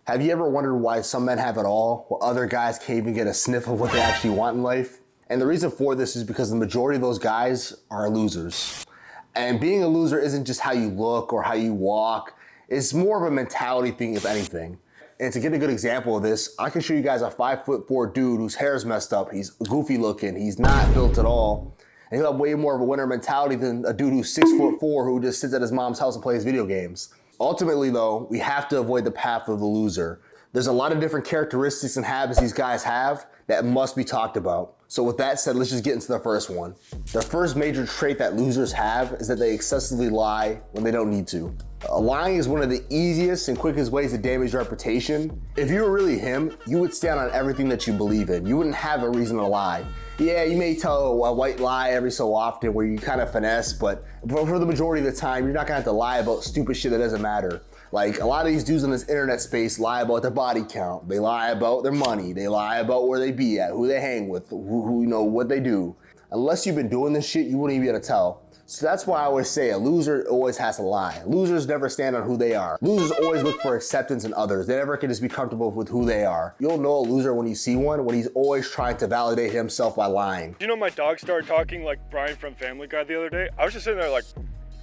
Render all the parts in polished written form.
Have you ever wondered why some men have it all, while other guys can't even get a sniff of what they actually want in life? And the reason for this is because the majority of those guys are losers. And being a loser isn't just how you look or how you walk. It's more of a mentality thing, if anything. And to get a good example of this, I can show you guys a 5'4" dude whose hair's messed up. He's goofy looking. He's not built at all. And he'll have way more of a winner mentality than a dude who's 6'4" who just sits at his mom's house and plays video games. Ultimately though, we have to avoid the path of the loser. There's a lot of different characteristics and habits these guys have that must be talked about. So with that said, let's just get into the first one. The first major trait that losers have is that they excessively lie when they don't need to. Lying is one of the easiest and quickest ways to damage your reputation. If you were really him, you would stand on everything that you believe in. You wouldn't have a reason to lie. Yeah, you may tell a white lie every so often where you kind of finesse, but for the majority of the time, you're not gonna have to lie about stupid shit that doesn't matter. Like a lot of these dudes in this internet space lie about their body count. They lie about their money. They lie about where they be at, who they hang with, who you know, what they do. Unless you've been doing this shit, you wouldn't even be able to tell. So that's why I always say a loser always has to lie. Losers never stand on who they are. Losers always look for acceptance in others. They never can just be comfortable with who they are. You'll know a loser when you see one, when he's always trying to validate himself by lying. You know, my dog started talking like Brian from Family Guy the other day. I was just sitting there like,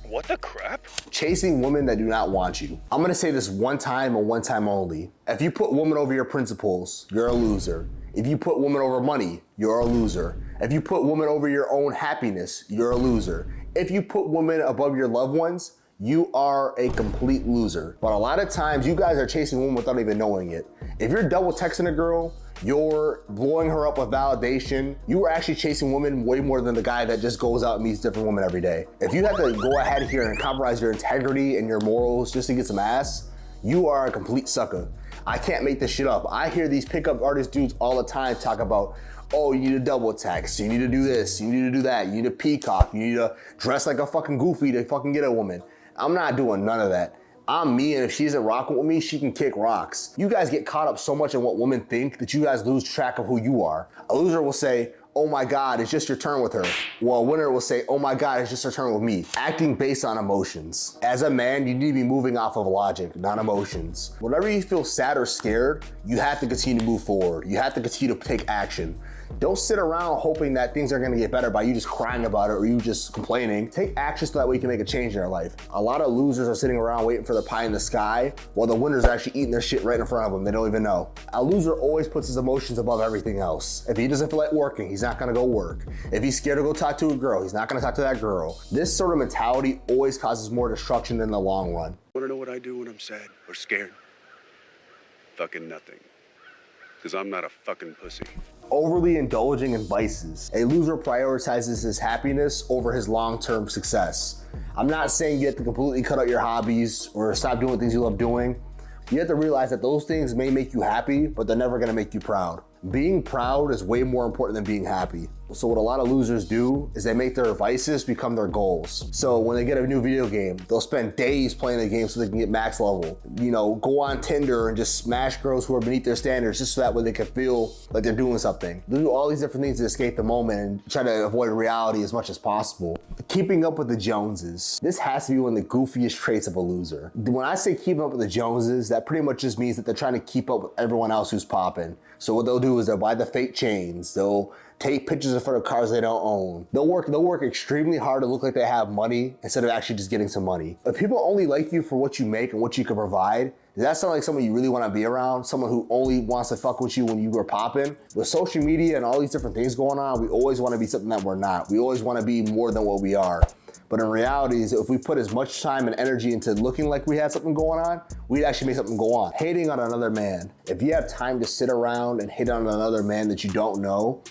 what the crap? Chasing women that do not want you. I'm gonna say this one time and one time only. If you put women over your principles, you're a loser. If you put women over money, you're a loser. If you put women over your own happiness, you're a loser. If you put women above your loved ones, you are a complete loser. But a lot of times you guys are chasing women without even knowing it. If you're double texting a girl, you're blowing her up with validation. You are actually chasing women way more than the guy that just goes out and meets different women every day. If you have to go ahead here and compromise your integrity and your morals just to get some ass, you are a complete sucker. I can't make this shit up. I hear these pickup artist dudes all the time talk about, oh, you need to double text, you need to do this, you need to do that, you need to peacock, you need to dress like a fucking goofy to fucking get a woman. I'm not doing none of that. I'm me, and if she isn't rocking with me, she can kick rocks. You guys get caught up so much in what women think that you guys lose track of who you are. A loser will say, oh my God, it's just your turn with her. While a winner will say, oh my God, it's just her turn with me. Acting based on emotions. As a man, you need to be moving off of logic, not emotions. Whenever you feel sad or scared, you have to continue to move forward. You have to continue to take action. Don't sit around hoping that things are gonna get better by you just crying about it or you just complaining. Take action so that way you can make a change in your life. A lot of losers are sitting around waiting for the pie in the sky while the winners are actually eating their shit right in front of them. They don't even know. A loser always puts his emotions above everything else. If he doesn't feel like working, he's not gonna go work. If he's scared to go talk to a girl, he's not gonna talk to that girl. This sort of mentality always causes more destruction in the long run. Wanna know what I do when I'm sad or scared? Fucking nothing. Because I'm not a fucking pussy. Overly indulging in vices. A loser prioritizes his happiness over his long-term success. I'm not saying you have to completely cut out your hobbies or stop doing things you love doing. You have to realize that those things may make you happy, but they're never gonna make you proud. Being proud is way more important than being happy. So what a lot of losers do is they make their vices become their goals. So when they get a new video game, they'll spend days playing the game so they can get max level. You know, go on Tinder and just smash girls who are beneath their standards just so that way they can feel like they're doing something. They do all these different things to escape the moment and try to avoid reality as much as possible. Keeping up with the Joneses. This has to be one of the goofiest traits of a loser. When I say keeping up with the Joneses, that pretty much just means that they're trying to keep up with everyone else who's popping. So what they'll do is they'll buy the fake chains. They'll take pictures in front of cars they don't own. They'll work extremely hard to look like they have money instead of actually just getting some money. If people only like you for what you make and what you can provide, does that sound like someone you really want to be around? Someone who only wants to fuck with you when you were popping? With social media and all these different things going on, we always want to be something that we're not. We always want to be more than what we are. But in reality, if we put as much time and energy into looking like we had something going on, we'd actually make something go on. Hating on another man. If you have time to sit around and hate on another man that you don't know,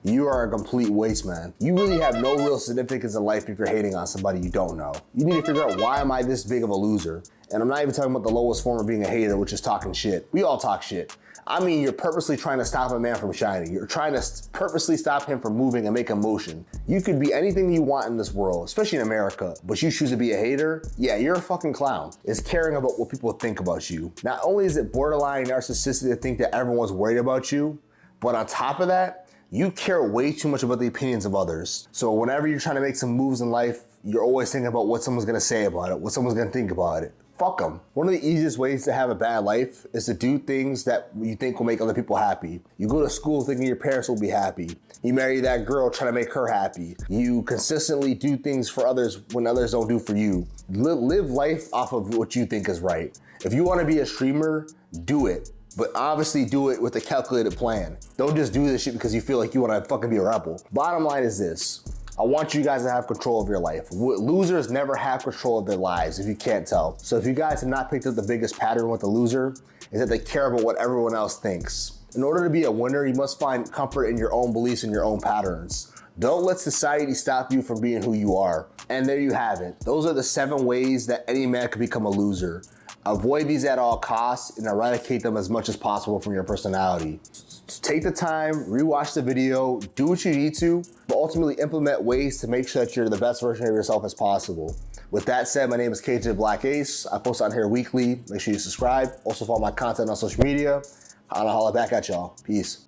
you are a complete waste man. You really have no real significance in life if you're hating on somebody you don't know. You need to figure out, why am I this big of a loser? And I'm not even talking about the lowest form of being a hater, which is talking shit. We all talk shit. I mean, you're purposely trying to stop a man from shining. You're trying to purposely stop him from moving and make a motion. You could be anything you want in this world, especially in America, but you choose to be a hater? Yeah, you're a fucking clown. It's caring about what people think about you. Not only is it borderline narcissistic to think that everyone's worried about you, but on top of that, you care way too much about the opinions of others. So whenever you're trying to make some moves in life, you're always thinking about what someone's gonna say about it, what someone's gonna think about it. fuck them. One of the easiest ways to have a bad life is to do things that you think will make other people happy. You go to school thinking your parents will be happy. You marry that girl trying to make her happy. You consistently do things for others when others don't do for you. Live life off of what you think is right. If you want to be a streamer, do it. But obviously do it with a calculated plan. Don't just do this shit because you feel like you want to fucking be a rebel. Bottom line is this. I want you guys to have control of your life. Losers never have control of their lives, if you can't tell. So if you guys have not picked up the biggest pattern with a loser, is that they care about what everyone else thinks. In order to be a winner, you must find comfort in your own beliefs and your own patterns. Don't let society stop you from being who you are. And there you have it. Those are the 7 ways that any man can become a loser. Avoid these at all costs and eradicate them as much as possible from your personality. Take the time, rewatch the video, do what you need to, but ultimately implement ways to make sure that you're the best version of yourself as possible. With that said, my name is KJTheBlackAce. I post on here weekly. Make sure you subscribe. Also follow my content on social media. I'll holla back at y'all. Peace.